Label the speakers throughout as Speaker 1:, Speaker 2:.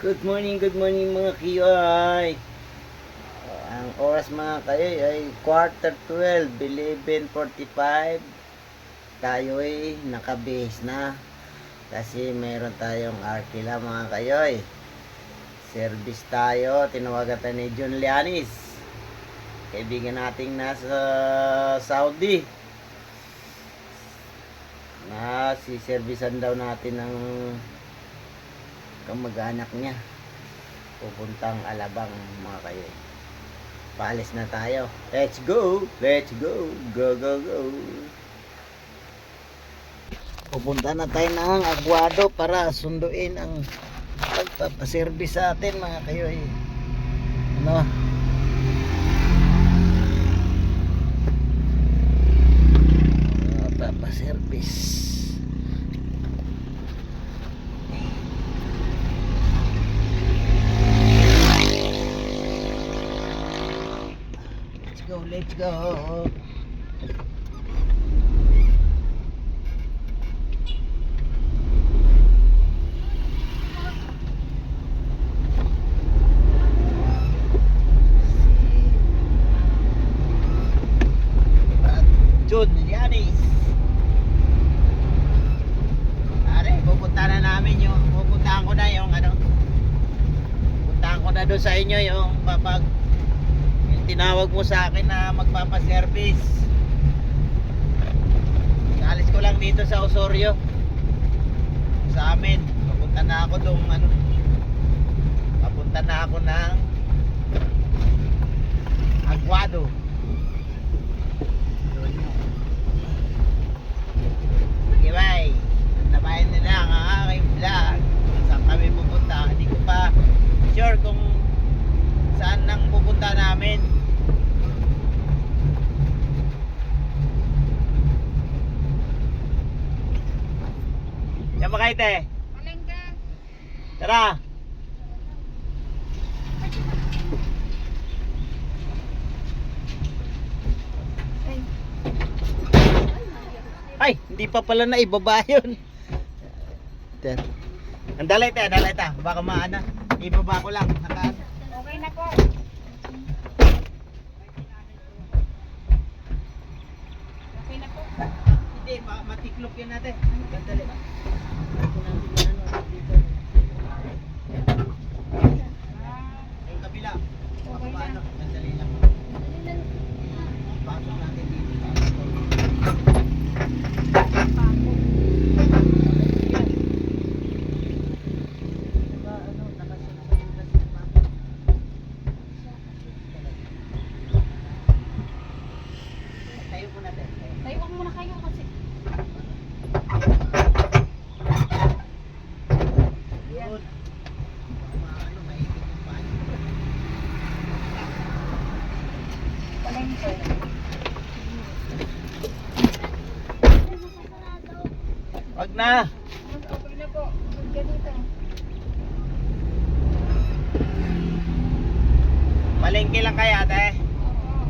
Speaker 1: Good morning mga kiyoy. Ang oras mga kayo ay 12:45, 11:45. Tayo ay nakabase na kasi meron tayong arkila mga kayoy. Service tayo, tinawagan tayo ni John Lianis, kaibigan nating nasa Saudi, na si servisan daw natin ng kamag-anak niya pupuntang Alabang mga kayo. Paalis na tayo. Let's go, go go go. Pupunta na tayo ng Aguado para sunduin ang pagpapaservice sa atin mga kayo. Ano, papaservice. Let's go. John Lianis. Are, pupunta na namin yung pupuntahan ko na yung ano. Pupuntahan ko na doon sa inyo yung papag tinawag mo sa akin na magpapaservice. Alis ko lang dito sa Osorio sa amin. Papunta na ako doon ano. Papunta na ako ng Aguado. Okay, bye. Nabayan nila ang aking vlog. Saan kami pupunta? Hindi ko pa sure kung saan nang pupunta namin. Yan ba kayo, te?
Speaker 2: Palengke.
Speaker 1: Tara! Ay, hindi pa pala na ibaba yun. Andalay, te, andalay, ta. Baka maana. Ibaba ko lang. Nakaan.
Speaker 2: Okay na po. Okay na po.
Speaker 1: Hindi, matiklop yan natin. Andali. Yung kabila. Baka maano. Andali lang. Pasok natin dito.
Speaker 2: Tayo muna kayo kasi.
Speaker 1: Yun. Ano, maikot yung paan.
Speaker 2: Palengke.
Speaker 1: Wag na.
Speaker 2: Okay na po. Huwag dito.
Speaker 1: Palengke lang kaya, te.
Speaker 2: Oo.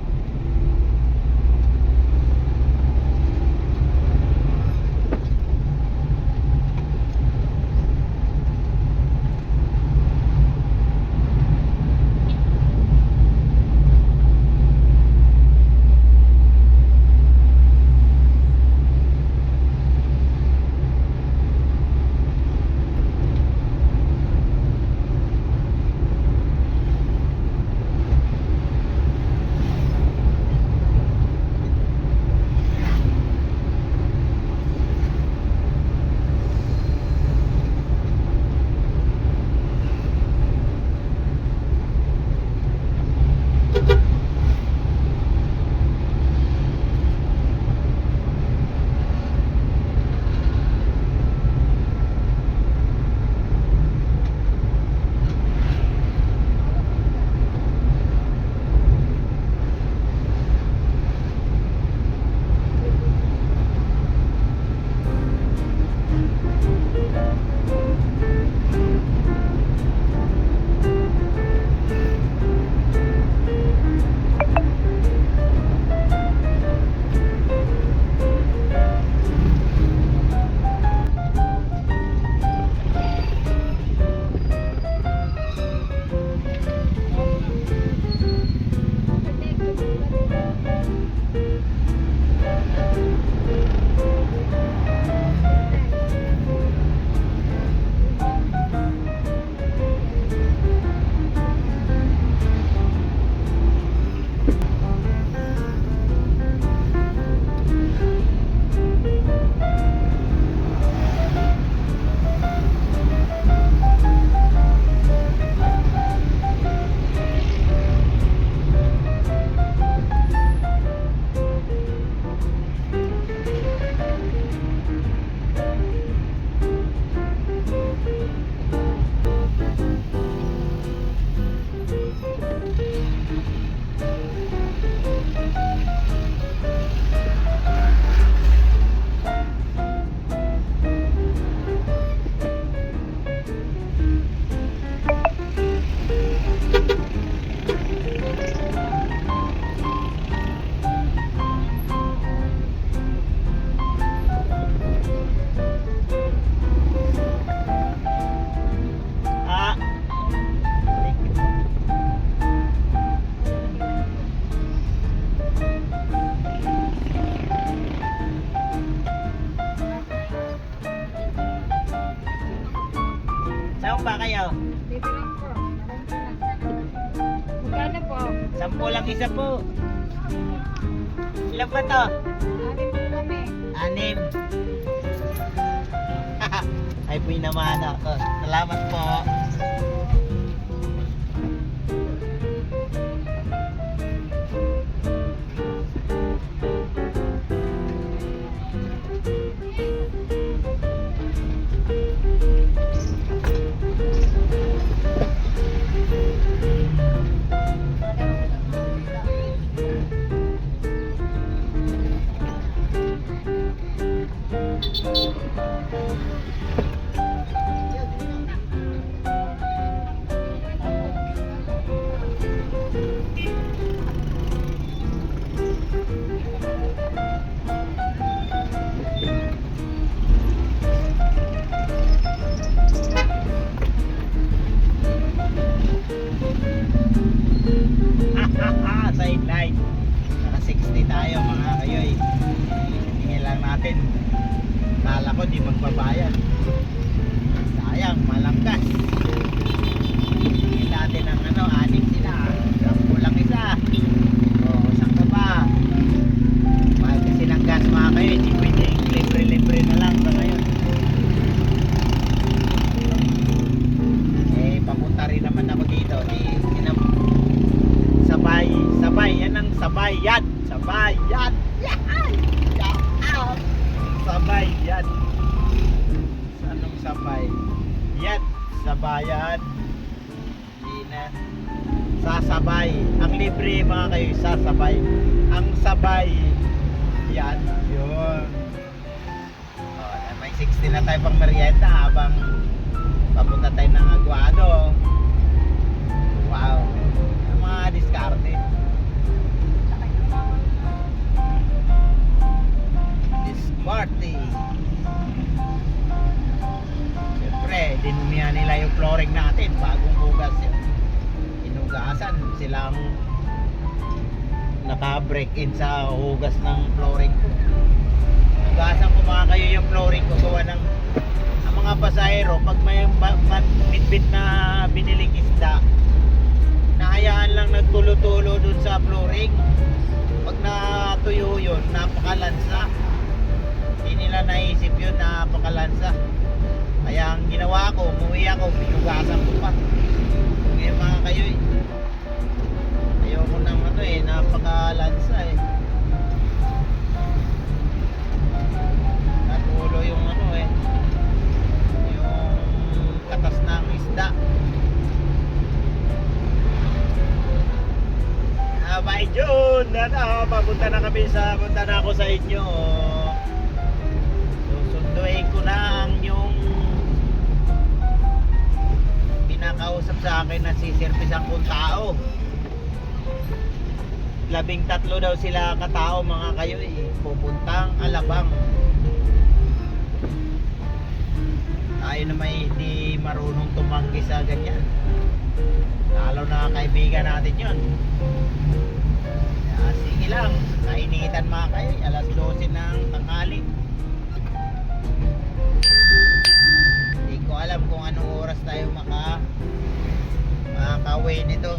Speaker 1: Ilan ba kayo?
Speaker 2: Dito lang po. Magkano po?
Speaker 1: 10 lang isa po. Ilan ba to?
Speaker 2: Amin po kami.
Speaker 1: 6. Ay po naman ako. Salamat po. Sideline. Naka 60 tayo mga kayoy. Tingin lang natin. Kala ko di magbabayad. Sayang, malanggas. Tingin natin ang 6 sila. 10 lang isa. O, saan ka ba? Mahal kasi ng gas mga kayoy. Di pwedeng libre-libre na lang sa ngayon. Papunta rin naman ako dito. Sabay, yan ang sabayan. Sabayan. Yan. Sabayan. Anong sabay? Yan. Sabayan. Hindi na. Sasabay. Ang libre mga kayo, sasabay. Ang sabay. Yan. Yun. May 60 na tayo pang merienda habang papunta tayo ng Aguado. Wow. Ang mga diskarte. Diskarte. Siyempre, dinumihan nila yung flooring natin. Bagong hugas yun. Inugasan. Silang naka-break in sa hugas ng flooring ko. Hugasan ko mga kayo yung flooring ko. Gawa ng mga pasahero pag may bitbit na biniling isda, nahayaan lang nagtulo-tulo dun sa flooring. Pag natuyo yun, napakalansa. Hindi nila naisip yun, napakalansa. Kaya ang ginawa ko, umuwi ako, pinugasan ko pa. Ngayon mga kayo, ayoko ng napakalansa eh. Natulo yung katas ng isda. Bye Jun! Papunta na kami punta na ako sa inyo. Susunduin ko na ang yung pinakausap sa akin na siservisan kong tao. 13 daw sila katao mga kayo pupuntang Alabang. Tayo na may hindi marunong tumanggi sa ganyan. Lalo na kaibigan natin yun. Sige lang, kainitan mga kayo. Alas 12 ng tanghali. Hindi ko alam kung anong oras tayo makaka-uwi nito.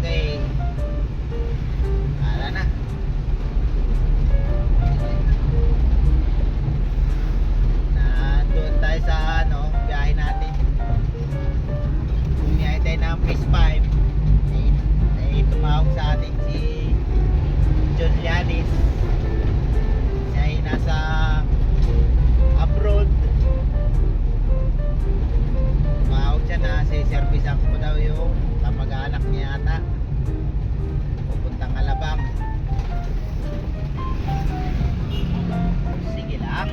Speaker 1: Okay. Ala na. Doon tayo sa biyahe natin. Bumiyahe tayo ng Phase 5. Tumawag sa atin si John Lianis. Siya ay nasa abroad. Tumawag siya na servicean ko daw yung kamag-anak niya ata pupuntang Alabang. Sige lang.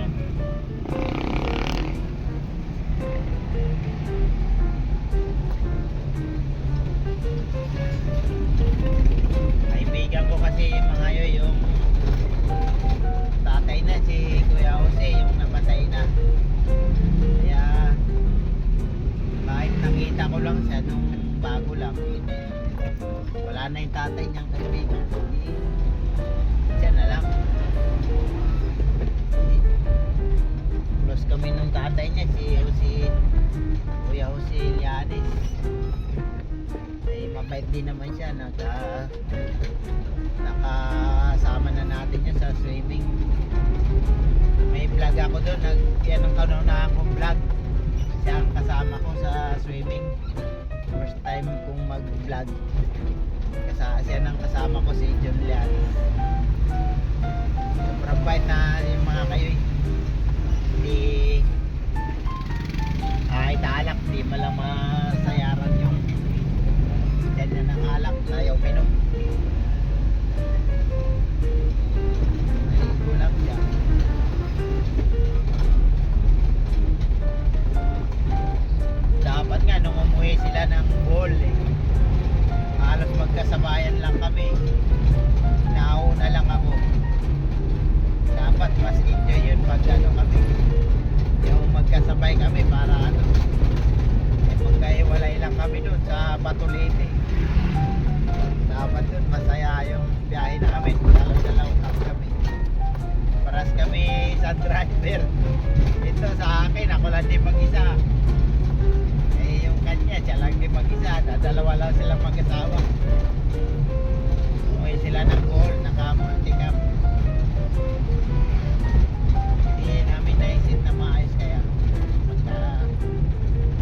Speaker 1: Kaibigan ko kasi mga yung tatay na si Kuya Jose yung namatay na. Kaya kahit nakita ko lang siya nung bago lang, wala na yung tatay niyang kaibigan. Siya na lang. Close kami nung tatay niya, si Kuya Jose Llanes. Eh, mabait din naman siya. Nakasama na natin niya sa swimming. May vlog ako doon. Anong kanon na akong vlog. Siya ang kasama ko sa swimming. First time kong mag-vlog. Siya nang kasama ko si John Llanes. Sobrang bait na yung mga kayo. Hindi kahit alak, di malang masayaran yung ganyan ng alak na yung minom. Ay, kulang siya. Dapat nga nung umuwi sila ng Bohol halos magkasabayan lang kami. Nauna lang ako. Dapat mas enjoy yun pag kami yung magkasabay kami para magkaiwalay lang kami doon sa Batulite. Dapat doon masaya yung biyahe na kami. Dalaw-dalaw kami. Paras kami sa driver. Ito sa akin, ako lang din mag-isa. Eh yung kanya, siya lang din mag-isa. Dalawa lang silang mag-asawa. Umuwi sila ng Bohol, naka-multicam. Hindi namin naisip na maayos kaya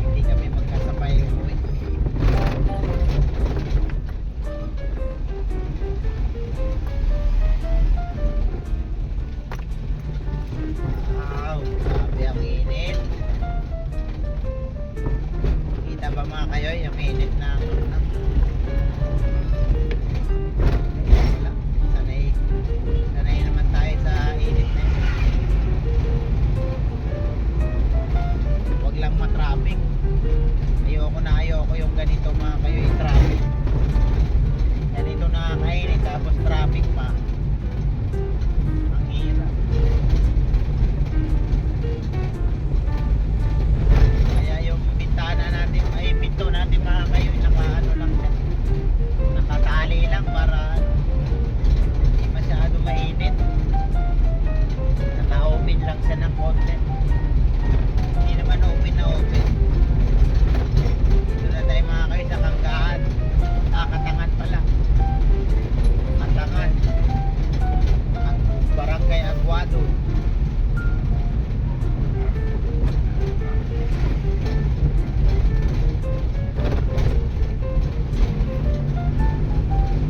Speaker 1: hindi kami magkasabay umuwi. Wow, grabe ang init. Kita ba mga kayo yung init ng sanay naman tayo sa init na yun. Huwag lang matraffic. Ayoko yung ganito mga kayo yung traffic. Ganito nakakainit tapos traffic pa. Ang hirap. Kaya yung bintana natin, ay pinto natin mga kayo, nakaano lang siya. Nakatali lang para hindi masyado mainit. Naka-open lang siya ng konti. Hindi naman open na open. Dito na tayo mga kayo sa Kanggaan. Katangan pala. Katangan. At Barangay Aguado.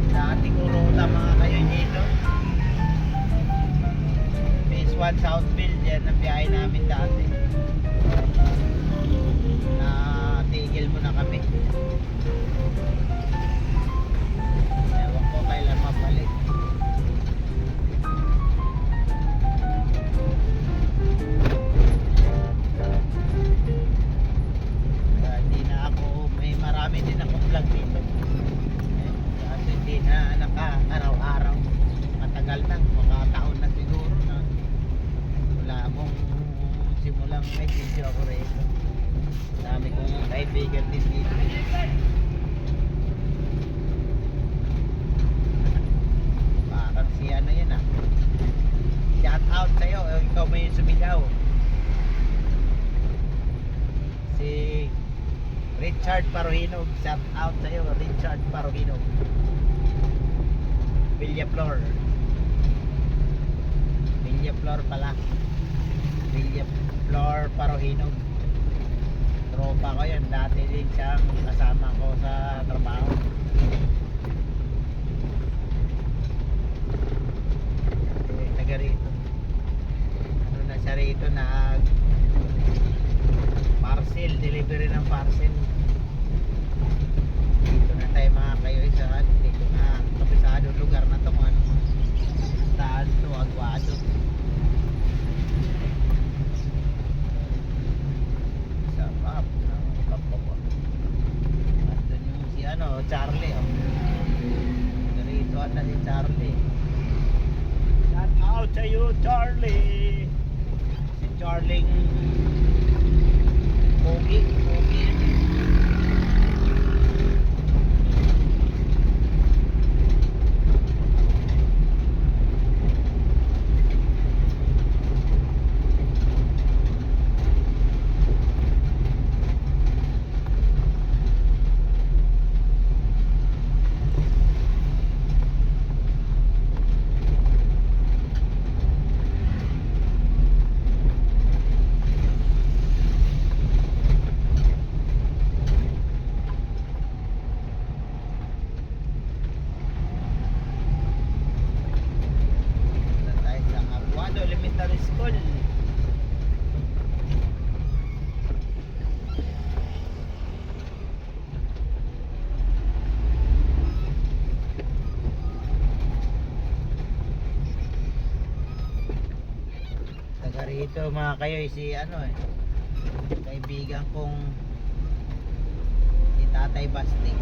Speaker 1: Dating ruta mga kayo dito. Phase 1 Southfield, yan ang biyahe namin dati. Natigil mo na kami. Ewan ko kailan mabalik. Hindi na ako, may marami din akong vlog dito. Kasi hindi na naka-araw-araw. Matagal na, mga taon na siguro na wala akong simulang may video ako rito. Dami kong kaibigan din dito. Parang si ano yan ah. Shout out sa'yo, ikaw ba yung sumigaw? Si Richard Paruhinog, shout out sa'yo, Richard Paruhinog. Villaflor pala. Villaflor Paruhinog. Tropa ko yun, dati din siyang kasama ko sa trabaho. Taga rito. Ano na siya rito, parcel, delivery ng parcel. Dito na tayo mga kayo isa. Hindi ko na kapisado lugar na to. Ano, saan to, Aguado. Sarap ng kapwa. Andun yung si ano, Charlie. Oh. Ganito ata si Charlie. Shout out to you, Charlie. Si Charlie Pogi. Ito mga kayo si ano eh, kaibigan kong si Tatay Basti.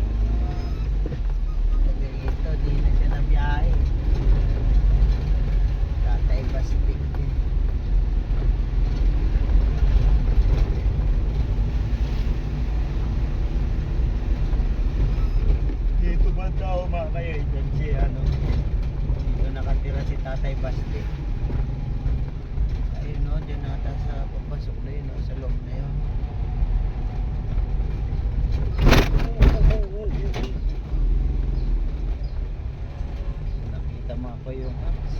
Speaker 1: Ito, di na siya nabiyahe. Tatay Basti. Dito ba daw mga kayo? Diyan si ano, dito nakatira si Tatay Basti. Ayun no, dyan nata sa papasok na yun, no, sa loob na yun. Nakita mo ako yung apps.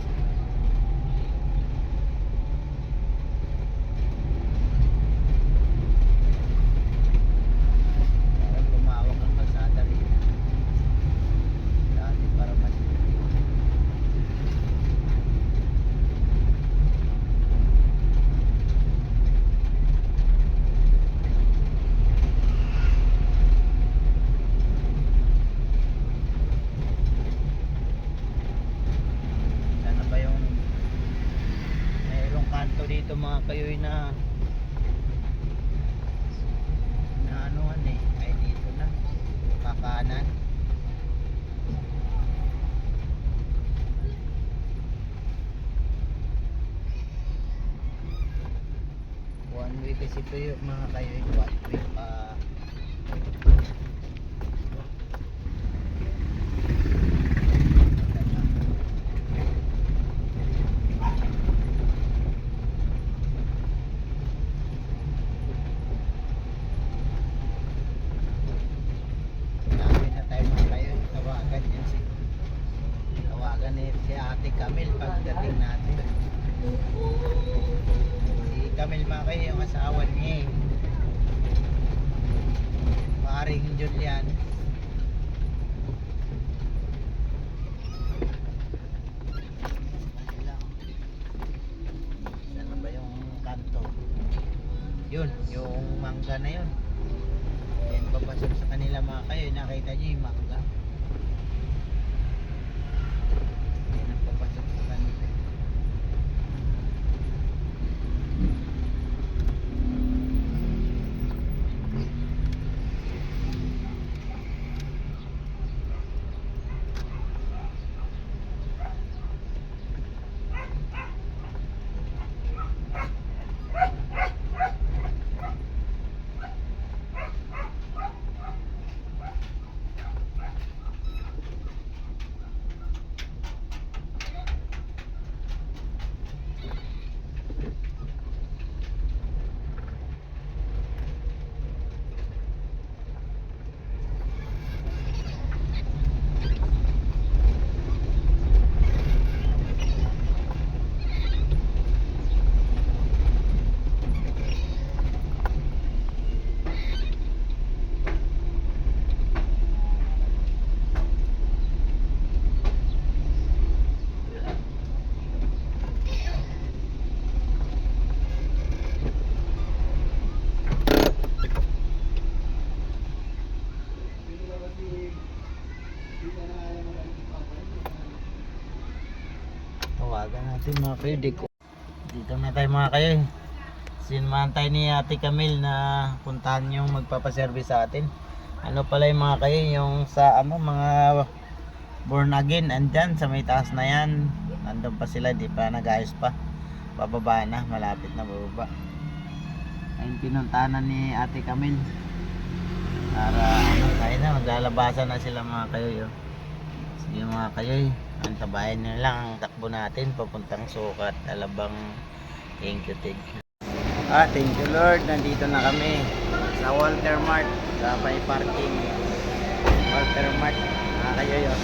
Speaker 1: Parang lumawak ang kalsada rin. Dati para mas sana ba yung mayroong kanto dito mga kayoy na anuhan eh, ay dito na kakanan. One way kasi ito yung mga kayoy, one way pa. Dami na tayo mga kayoy, tawagan yan tawagan si Ate Camille pagdating natin. Si Camille mga kayo yung asawa niya eh. Paring Julian. Saan na ba yung kanto? Yun, yung mangga na yun. Yan papasok sa kanila mga kayo. Nakita nyo yung mangga. Yan ang papasok sa kanila. Tawagan natin mga kayo. Dito na tayo mga kayo. Sinamahan tayo ni Ate Camille na puntahan yung magpapaservice sa atin. Ano pala yung mga kayo, yung sa ano, mga born again, andyan sa may taas na yan. Nandun pa sila, di pa nag-ayos pa. Bababa na, malapit na bababa. Ayun pinuntahanan ni Ate Camille. Para ano, tayo na, maglalabasan na sila mga kayo. Sige mga kayo, antabayan nyo lang ang takbo natin papuntang Sukat, Alabang. Thank you. Thank you Lord, nandito na kami sa Walter Mart, sa may parking Walter Mart mga kayo.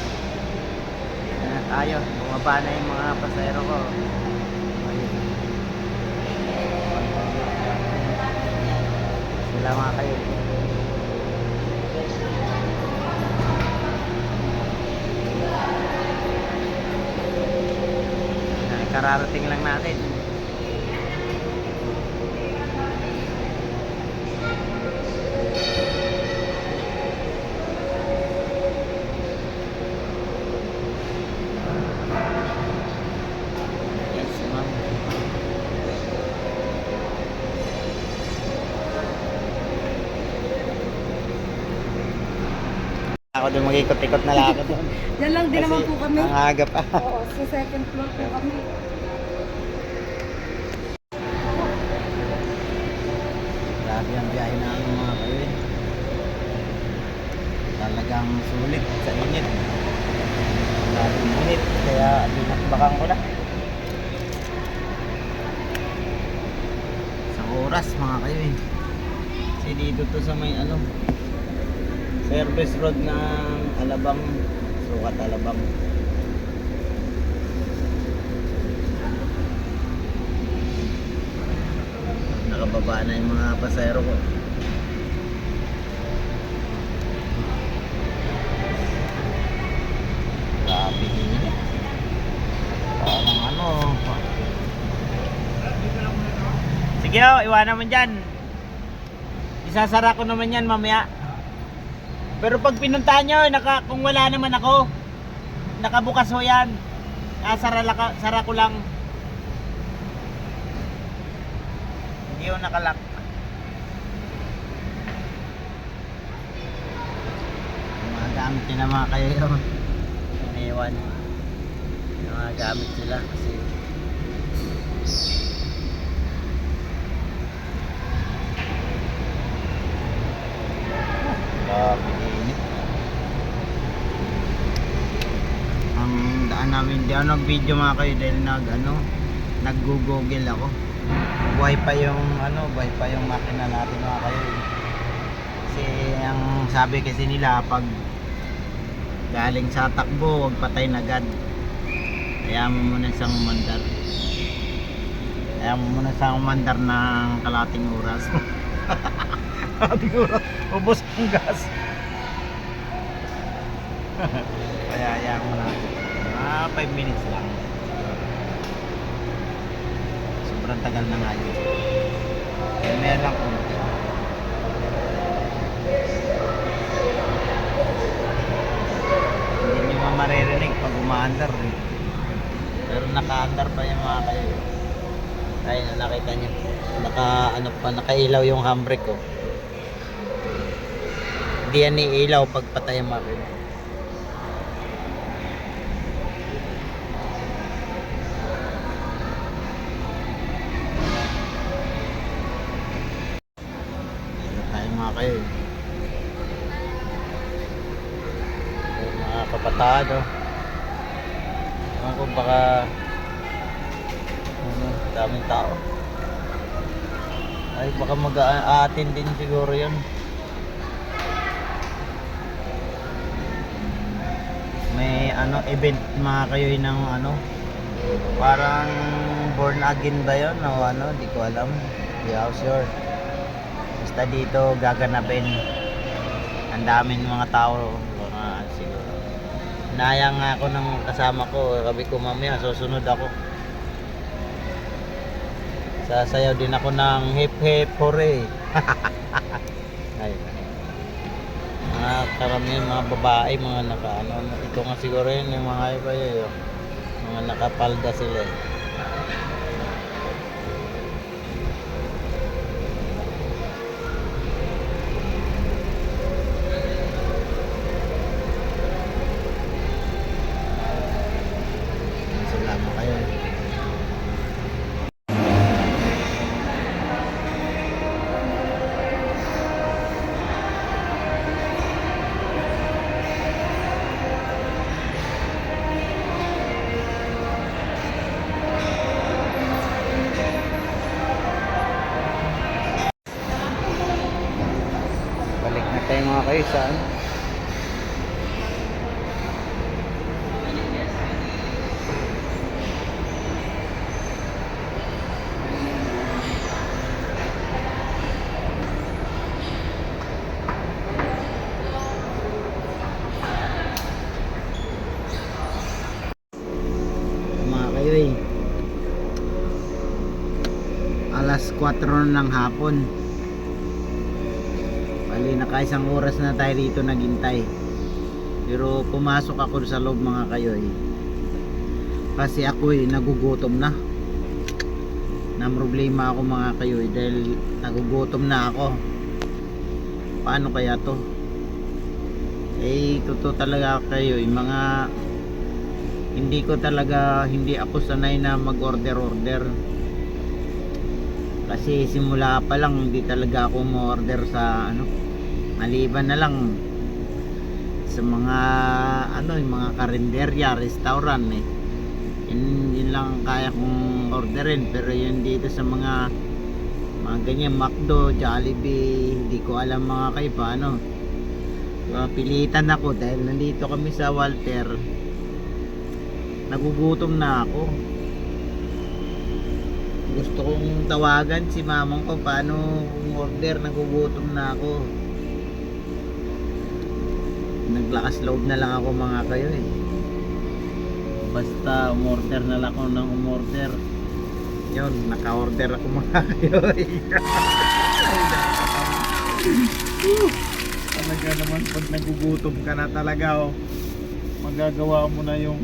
Speaker 1: Yan na tayo, bumaba na yung mga pasahero ko. Sila mga kayo. Kararating lang natin. Yes, ma'am. ako doon mag-ikot-ikot na lang ako doon.
Speaker 2: Diyan lang din naman po kami.
Speaker 1: Ang aga pa.
Speaker 2: Oo, sa second floor po kami.
Speaker 1: Grabe ang biyahe namin mga kayo. Talagang sulit sa init. Grabe ang init, kaya binakbakan ko na. Isang oras mga kayo eh. Kasi dito to sa may ano, service road ng Alabang, Sukat Alabang. Nakababa na yung mga pasahero ko. Grabe init. Parang ano. Sige oh, iwanan mo dyan. Isasara ko naman yan mamaya. Pero pag pinuntahan nyo, kung wala naman ako, nakabukas ho yan. Sara ko lang. Hindi ho nakalak. Yung mga gamit nila mga kayo yun. Iniwan. Yung mga gamit sila kasi grabe init. Ang daan namin, di ako nag-video mga kayo dahil nag-google ako. Wifi yung makina natin mga kayo. Kasi ang sabi kasi nila pag galing sa takbo, huwag patay na agad. Kaya mo muna siyang umandar. Ng kalating oras. Kalating oras, ubos ang gas. Kaya ayaw mo na. 5 minutes lang. Sobrang tagal na nga yun. Meron lang konti. Hindi nyo maririnig pag umaandar eh. Pero naka-andar pa yung mga kayo. Ayun, nakita nyo. Nakailaw yung handbrake ko. Hindi yan iilaw pag patay ang makina. Dito tayo mga kayo. Yung mga kapatado. Ewan ko baka daming tao. Ay baka mag-aatin din siguro yun. May event mga kayo ng parang born again ba yun o di ko alam, di ako sure. Basta dito gaganapin. Ang daming mga tao, mga siguro. Nayang ako ng kasama ko, sabi ko mamaya susunod ako. Sasayaw din ako ng hip hip hooray. Ay. Mga karamihan mga babae, mga ito nga siguro yun yung mga iba yun, mga nakapalda sila eh. Salamat kayo. Balik na tayo mga kayo sa mga kayo eh. Alas 4 ng hapon. Bali nakaisang oras na tayo dito naghintay. Pero pumasok ako sa loob mga kayo eh. Kasi ako nagugutom na. Na problema ako mga kayo eh, dahil nagugutom na ako. Paano kaya to? Totoo talaga kayo, yung mga hindi ako sanay na mag-order. Kasi simula pa lang hindi talaga ako mo-order sa ano, maliban na lang sa mga yung mga karinderya, restaurant yun lang kaya kong orderin. Pero yun dito sa mga ganyan, McDo, Jollibee, hindi ko alam mga kayo paano. Pilitan ako dahil nandito kami sa Walter, nagugutom na ako. Gusto kong tawagan si mamang ko paano order, nagugutom na ako. Naglakas loob na lang ako mga kayo basta umorder na lang ako ng umorder. Yun, naka-order ako mga kayo. Talaga naman pag nagugutom ka na talaga magagawa mo na yung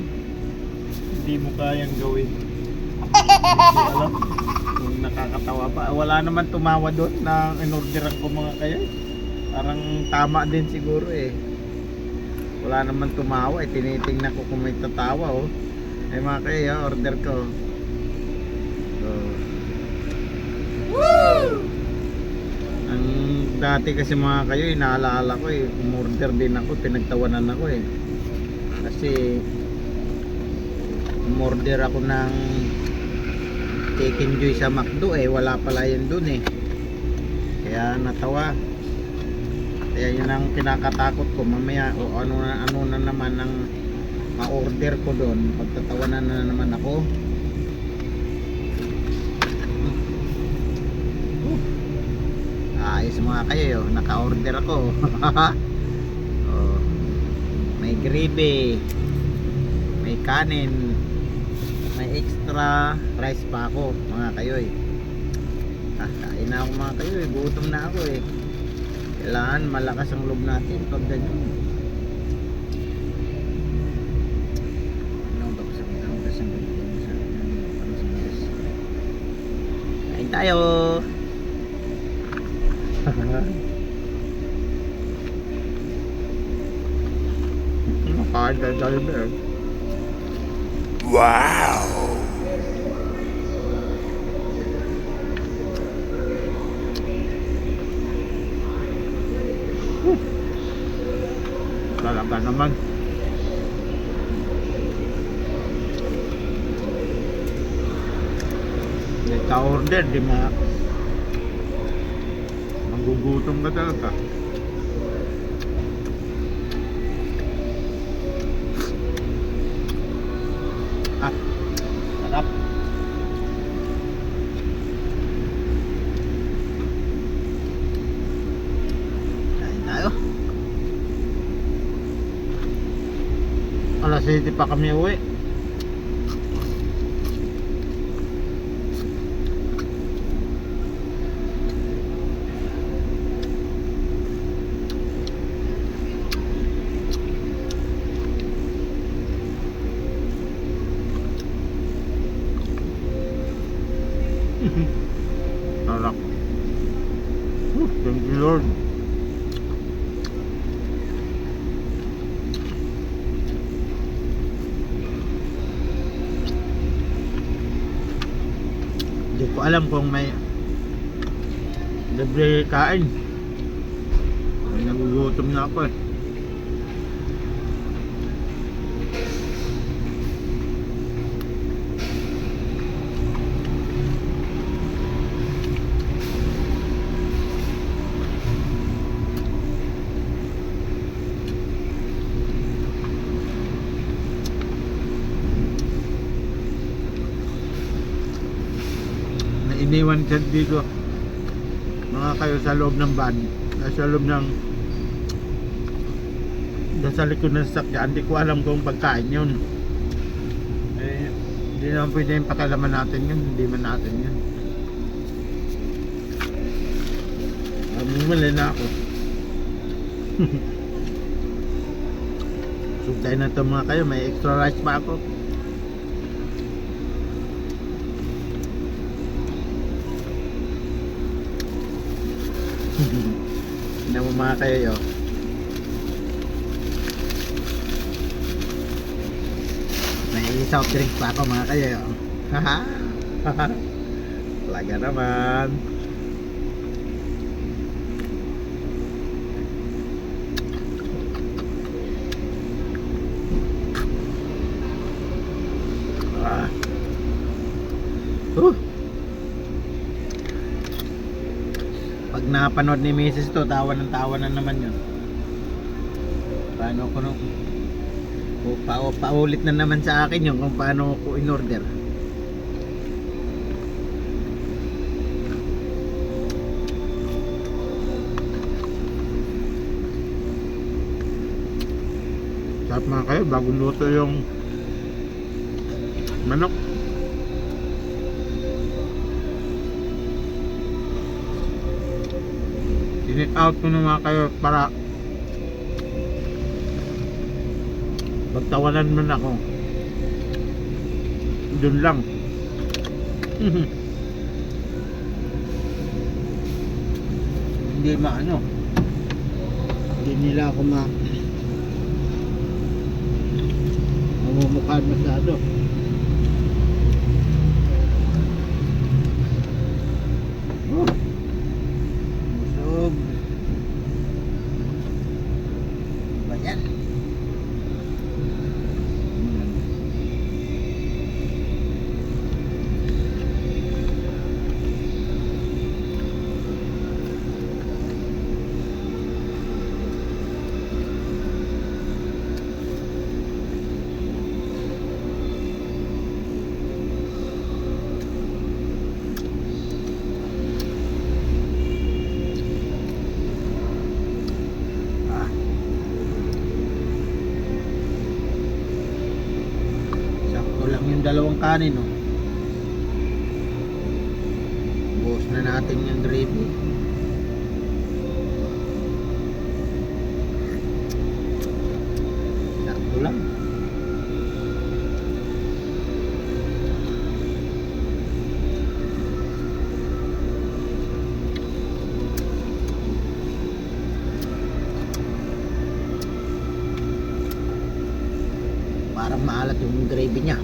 Speaker 1: hindi mo kayang gawin. Hindi alam kung nakakatawa ba. Wala naman tumawa doon na inorderan ko mga kayo. Parang tama din siguro wala naman tumawa tinitingnan ko kung may tatawa mga kayo, order ko. So, ang dati kasi mga kayo inaalala ko umorder din ako, pinagtawanan ako kasi umorder ako ng Chicken Joy sa McDo wala pala yun dun kaya natawa. Kaya yun ang kinakatakot ko mamaya ano na naman ang ma-order ko doon, pagtatawanan na naman ako. Ayos mga kayo, naka-order ako. May gravy, may kanin, may extra rice pa ako mga kayo kain na ako mga kayo gutom na ako kailangan malakas ang loob natin pag ganyan. Kain tayo. Kain tayo Jollibee.
Speaker 3: Wow!
Speaker 1: Talaga naman. Nagka-order, di magugutom ka talaga. Sarap. Kain tayo. Alas 7 pa kami uwi. Sarap. Thank you Lord. Hindi ko alam kung may libre kain. Nagugutom na ako iniwan siya dito mga kayo sa loob ng van, sa loob ng sa likod ng sasakyan. Hindi ko alam kung pagkain yun hindi naman pwede yung pakalaman natin yun, hindi man natin yun. Bumili na ako. Sugtay na ito mga kayo, may extra rice pa ako. Tignan mo mga kayo May soft drinks pa ako mga kayo. Haha. Talaga naman. Ah. Pag napanood ni Mrs. to, tawa na naman yun. Paano ko nung paulit na naman sa akin yung kung paano ko in-order. Sarap mga kayo, bagong luto yung manok. Sinit out ko na mga kayo para pagtawanan man ako. Doon lang. Hindi maano. Hindi nila ako mamumukhaan masyado. Busog. Ba yan? Yung dalawang kanin, no? Buhos na natin yung gravy. Sakto lang. Parang maalat yung gravy niya.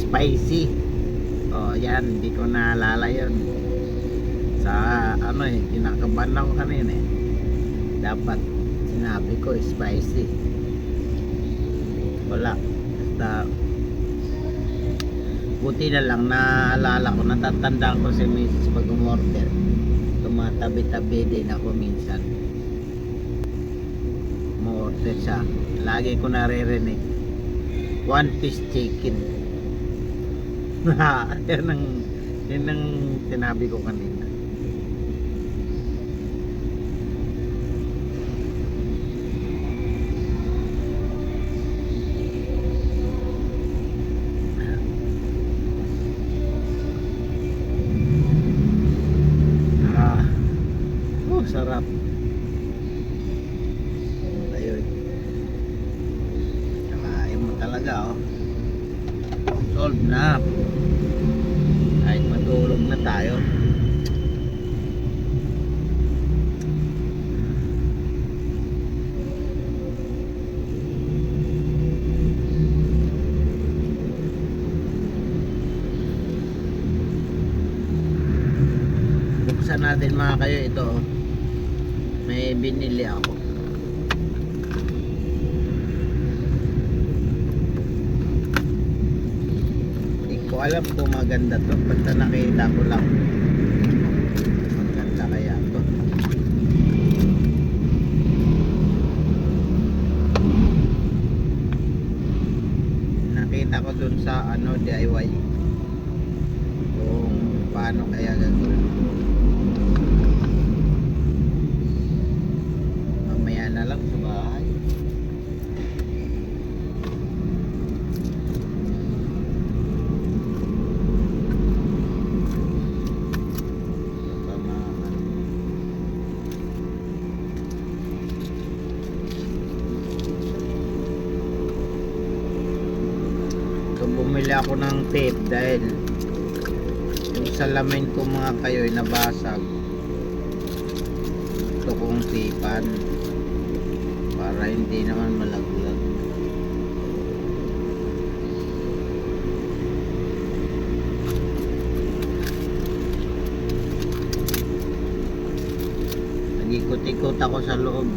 Speaker 1: Spicy. Oh, yan, hindi ko naalala yun. Sa ano eh, kinakabahan ako kanina eh. Dapat sinabi ko spicy. Wala. Basta buti na lang naalala ko, natatanda ko si Mrs. pag umorder. Tumatabi-tabi din ako minsan. order siya. Lagi ko naririnig. One piece chicken. Yan ang sinabi ko kanina. Sarap. Ayun. Kakain mo talaga, oh. Solve na. Kahit matulog na tayo. Buksan natin mga kayo ito, oh. May binili ako. Hindi ko alam kung maganda to. Basta nakita ko lang. Maganda kaya to. Nakita ko dun sa DIY. Kung paano kaya gagawin. Na lang sa bahay. So bumili ako ng tape dahil yung salamin ko mga kayo ay nabasag. Gusto kong tipan para hindi naman malaglag. Nag-ikot-ikot ako sa loob.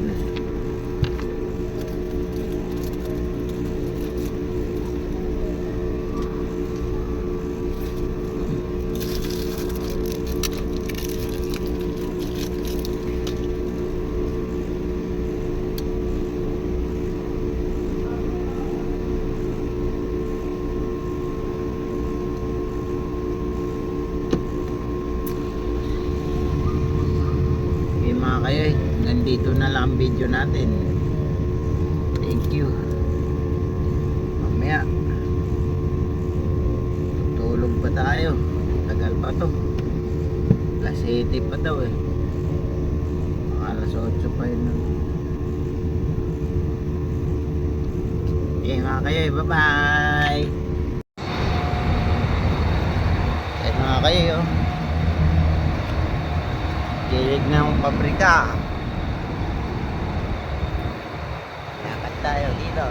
Speaker 1: Mga kayo, nandito na lang ang video natin. Thank you. Mamaya tutulog pa tayo. Tagal pa to. Alas 7 pa daw eh. Alas 8 pa yun. Okay mga kayo, bye bye. Mga kayo, dilig ng pabrika. Lakad tayo dito.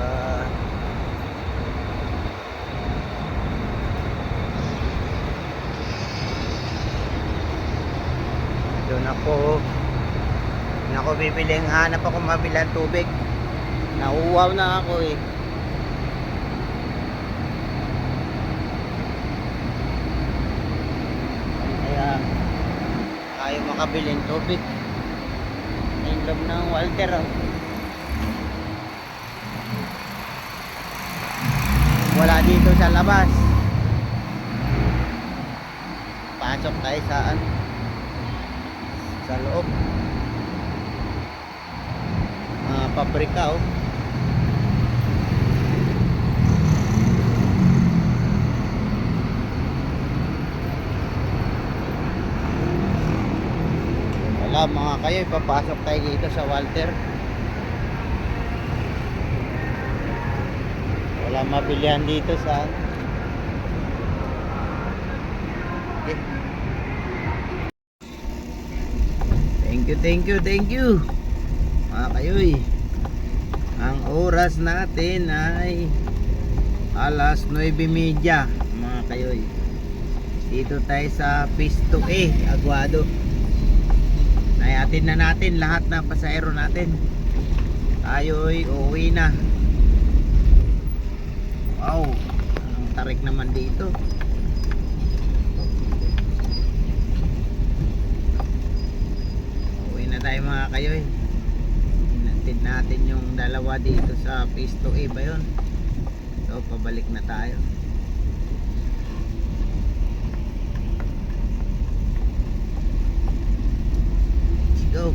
Speaker 1: Doon ako bibili. Hanap ako mabilang tubig. Nauuwaw na ako eh. Kaya ayaw makabiling tubig. Yung loob ng Walter, oh. Wala dito sa labas. Pasok tayo sa loob. Pabrika, oh. Wala mga kayo, ipapasok tayo dito sa Walter. Wala mabilihan dito sa okay. Thank you mga kayoy. Ang oras natin ay alas 9:30 mga kayoy. Dito tayo sa Pisto Aguado. Nayatin na natin lahat ng pasahero natin. Tayo'y uuwi na. Wow, ang tarik naman dito. Uwi na tayo mga kayoy. Hatid natin yung dalawa dito sa phase 2A ba yun? So pabalik na tayo. Let's go.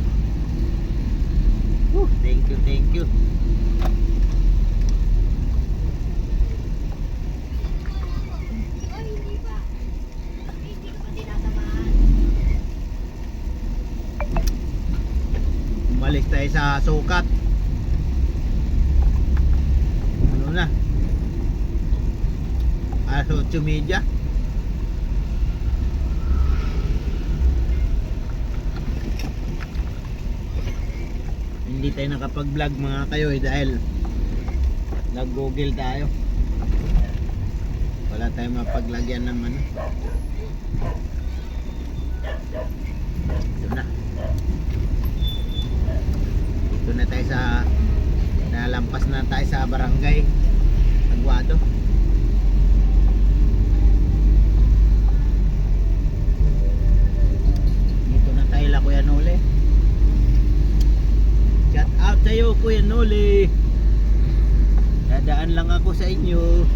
Speaker 1: Woo, thank you, thank you. Umalis tayo sa sukat. Ano na? Alas 8:30. Hindi tayo nakapag-vlog mga kayo dahil nag-google tayo. Wala tayong mapaglagyan ng ano. Ito na. Dito na tayo sa nalampas na tayo sa barangay Aguado. Dito na tayo la Kuya Nole. Shout out sa'yo Kuya Nole. Dadaan lang ako sa inyo.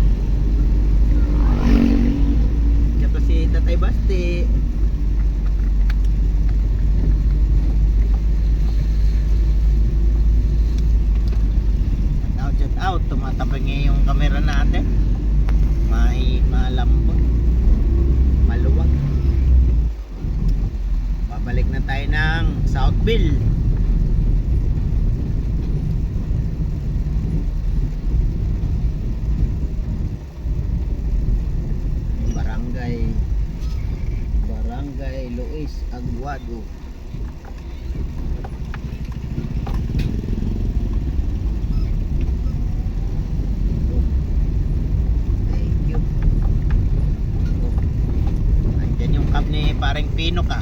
Speaker 1: Siyempre si Tatay Basti. Shout out, tumatabang niya yung camera natin. Malambot, maluwag. Babalik na tayo ng Southville. Barangay Luis Aguado. Ni paring Pino ka.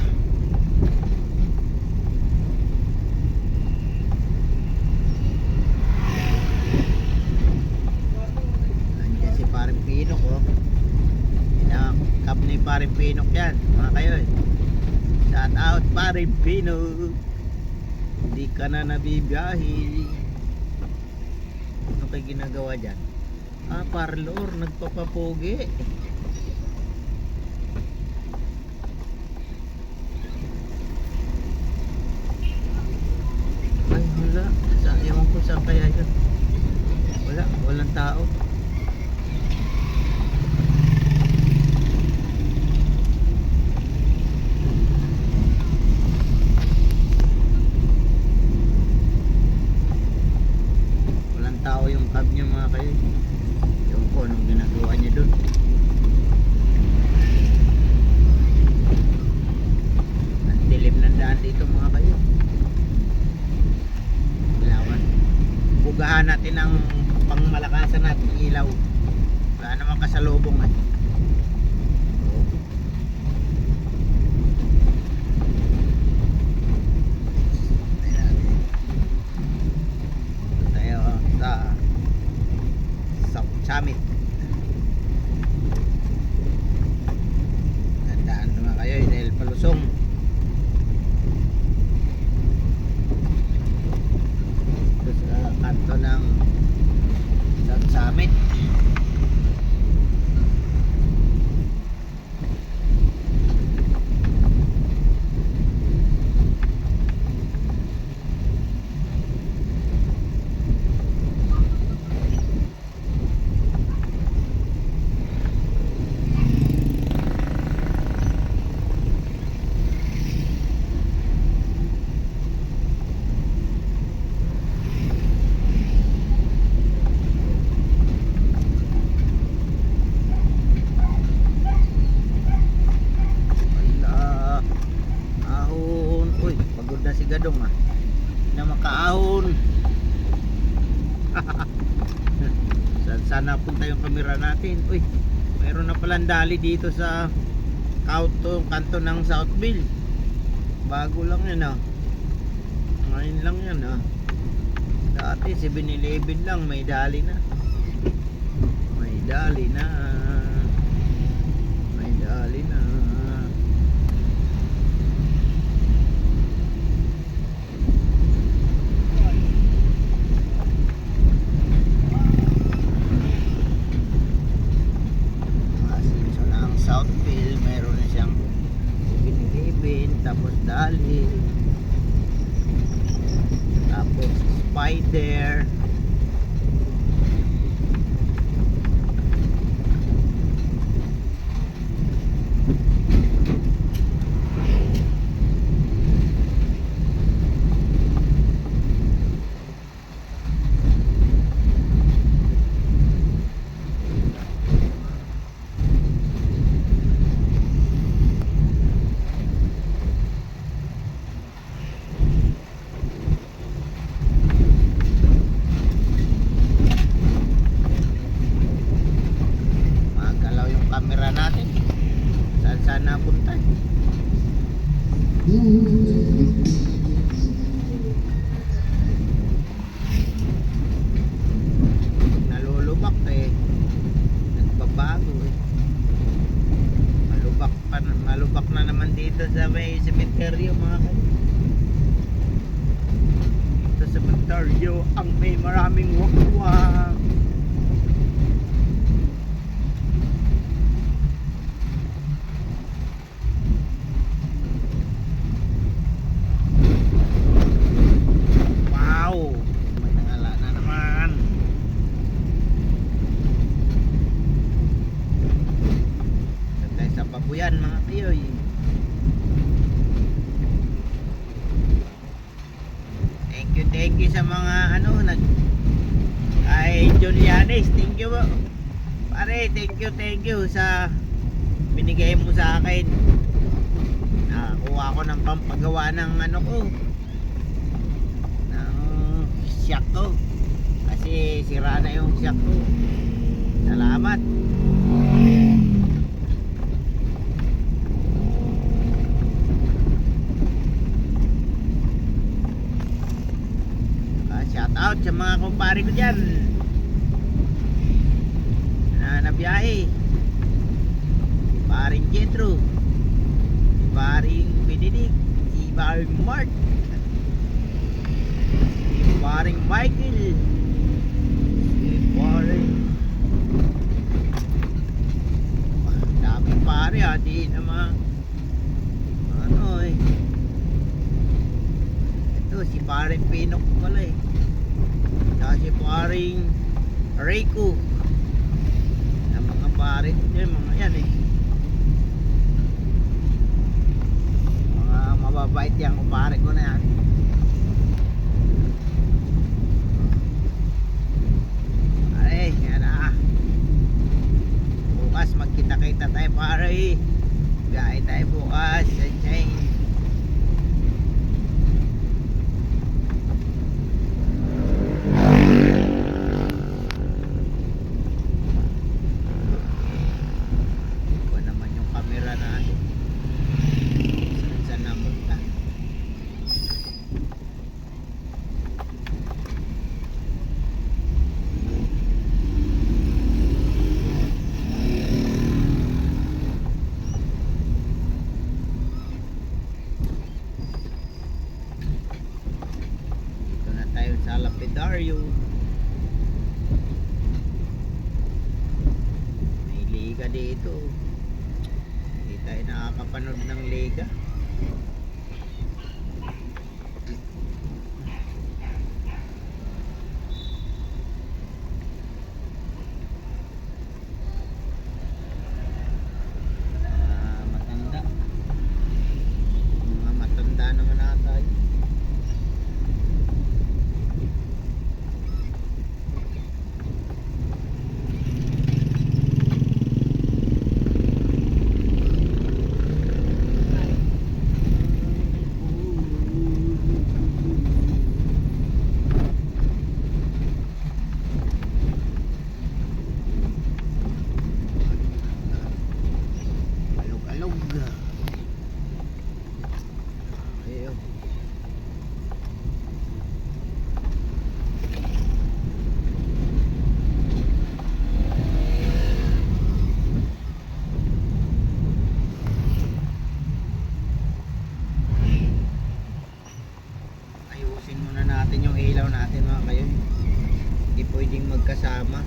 Speaker 1: Nandiyan si paring Pino ko. Kap ni paring Pino yan mga kayo. Shout out paring Pino. Hindi ka na nabibiyahe. Ano kayo ginagawa dyan? Parlor nagpapapogi. Ewan ko saan kaya yun. Walang tao. Walang tao yung cab niya mga kayo. Ewan ko anong ginagawa niya dun. Ang dilim ng daan dito mga kayo. Bugahan natin ang pangmalakasan natin ilaw. Wala naman kasalubong eh. Tayo sa South Summit. Tandaan naman kayo dahil palusong. Kanto ng South Summit. Gadong na makaahon. Sana punta yung camera natin. Uy, mayroon na palang dali dito sa kanto ng Southville. Bago lang yan ngayon lang yan dati 7-Eleven lang may dali na. May dali na. Tapos dali. Tapos spider. Magalaw yung camera natin. Saan saan napunta? Nalulubak eh. Nagbabago eh. Malubak na naman dito sa may sementeryo mga kanya. Dito sa sementeryo ang may maraming wakwak. Wow! May nangala na naman. Tayo sa babuyan mga kayoy. Thank you sa mga ano ay Julianes, thank you pare, thank you sa binigay mo sa akin. Nakakuha ko ng pampagawa ng ano ko, ng shock ko kasi sira na yung shock ko. Salamat. Shout out sa mga kumpare ko dyan na nabiyahe. Si paring Jetro, si paring Benedict, si paring Mark, si paring Michael, si paring daming pare di naman ano eh. Ito si paring Pinok pala eh. Kasi paring Reiko na mga pare yun, mga yan eh, mga mababait yan kumpare ko na yan. Ay yan na, bukas magkita-kita tayo pare, gaya tayo bukas. Sa Lapidario may liga dito, hindi tayo nakakapanood ng liga. Mga matanda naman ata yun. pwedeng magkasama,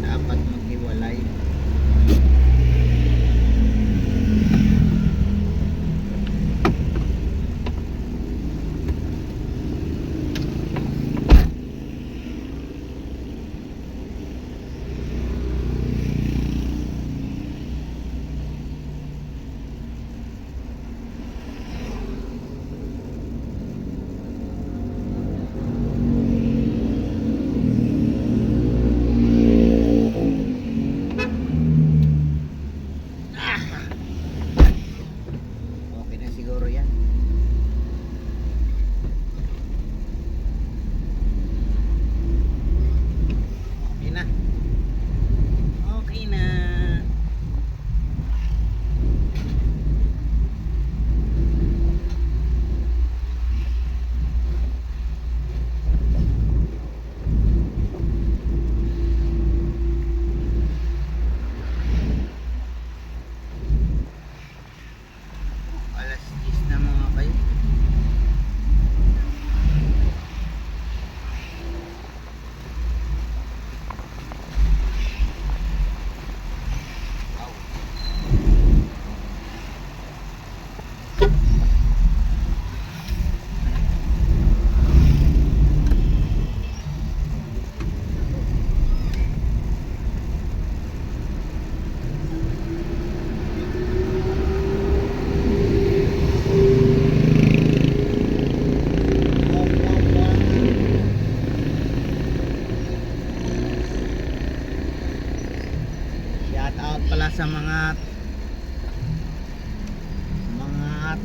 Speaker 1: dapat maghiwalay.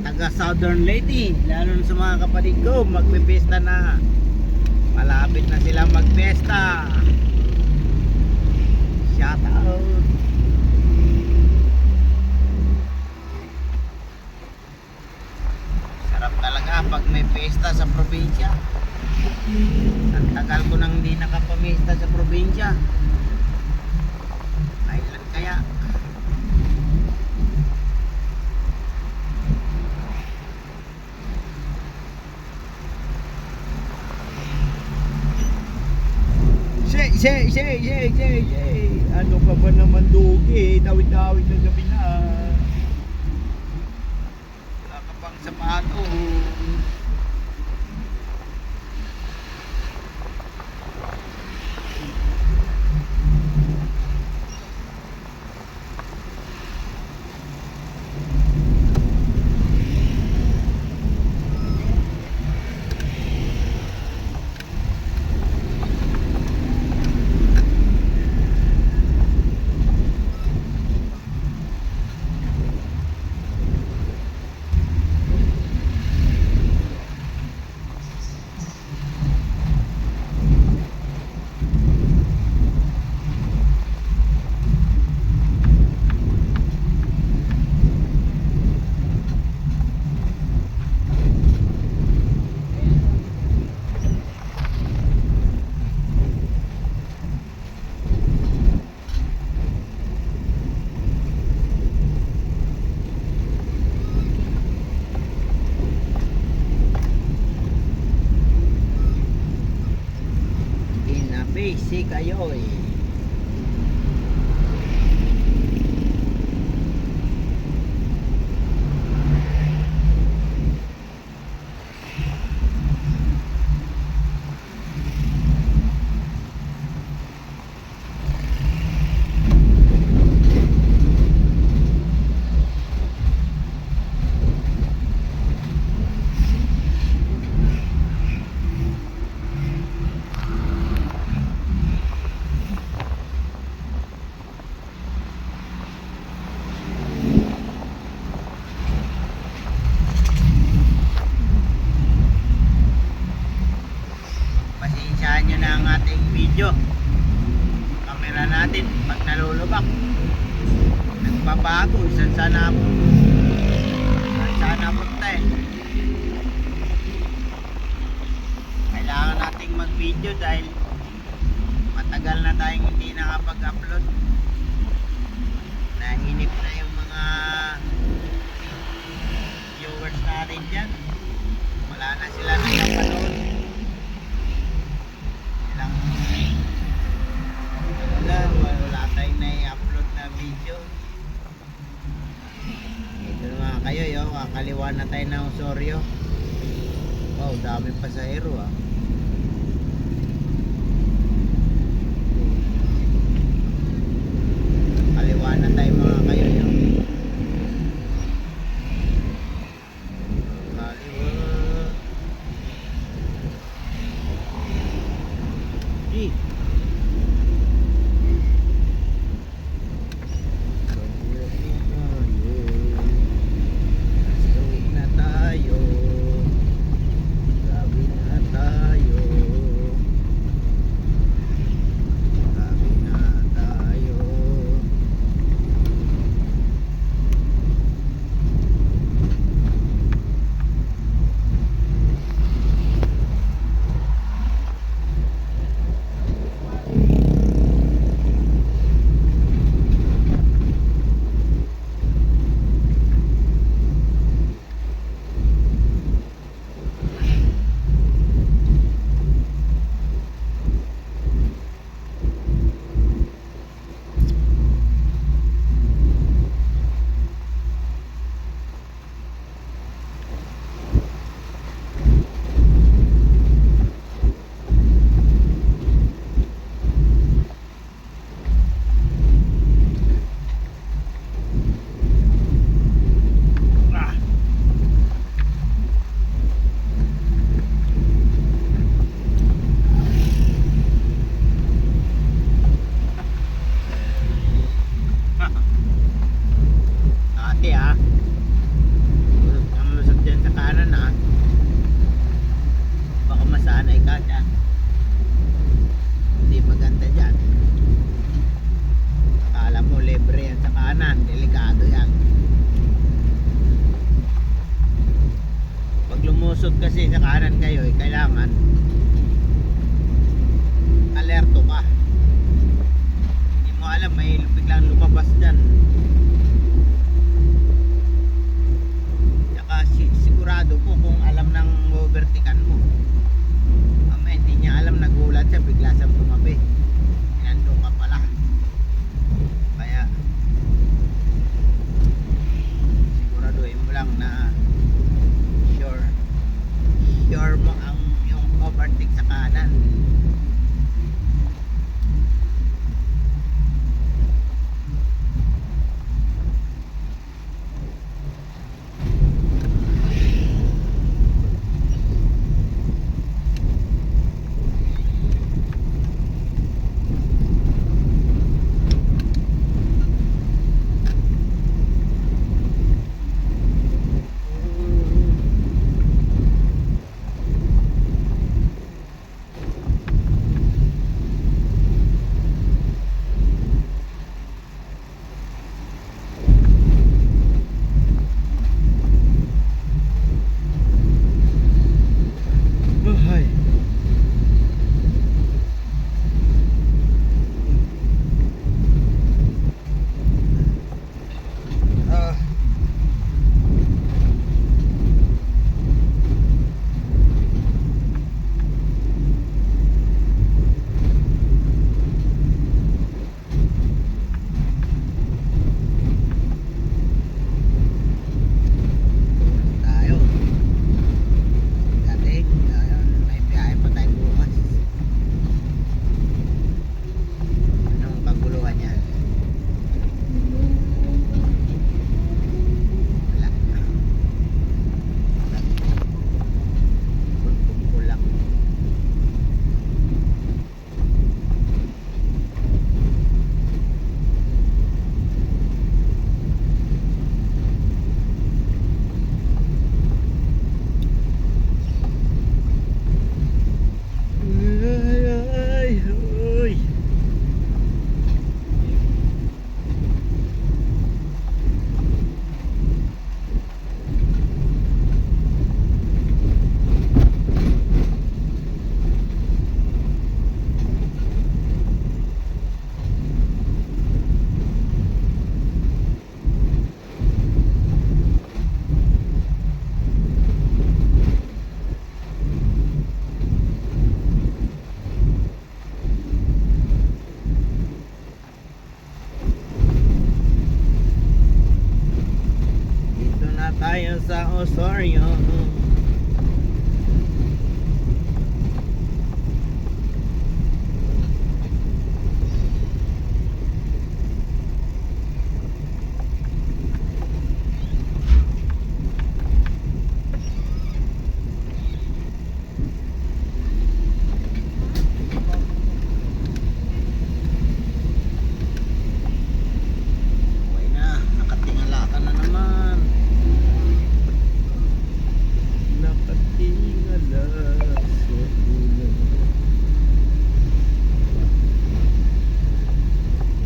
Speaker 1: taga Southern Lady, lalo na sa mga kapatid ko, magpipista na. Malapit na sila magpesta. Shout out. Sarap talaga pag may pesta sa probinsya. Ang tagal ko nang hindi nakapamista sa probinsya. Kailan kaya? Shay. Ano ka ba naman dugi? Tawid-tawid ng gabi na. Wala ka pang sapato. Basic ayoy. Pasensyahan nyo na ang ating video. Kamera natin pag nalulubak, nagbabago. Saan sana punta eh. Kailangan nating mag video dahil matagal na tayong hindi nakapag-upload. Nahinip na yung mga viewers natin dyan. Wala na sila nakapanood. Wala tayong na-upload na video. Ito na kayo yo, kakaliwa na tayo ng Osorio. Wow, dami pasahero ah. Kaliwa na tayo mga kayo yo. Kaliwa. Di. Gawin na tayo. lulusot kasi sa kanan kayo, kailangan alerto ka. Hindi mo alam, may biglang lumabas dyan. Tsaka sigurado po kung alam ng overtaken mo. Hindi niya alam, nagulat siya, bigla siyang tumabi. Nandun ka pala. Kaya siguraduhin mo lang na sure mo ang yung overtake sa kanan. Ay. Tayo. Dating, ayun, may biyahe pa tayo bukas. Anong kaguluhan yan? Wala. Kulang. Ay, ay. Dito na tayo sa Osorio. Okay na, nakatingala ka na naman. Nakatingala sa ulan.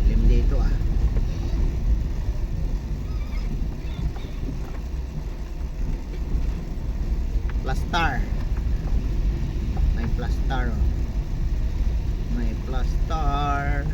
Speaker 1: Dilim dito ah. Plastar. May plastar oh. May plastar.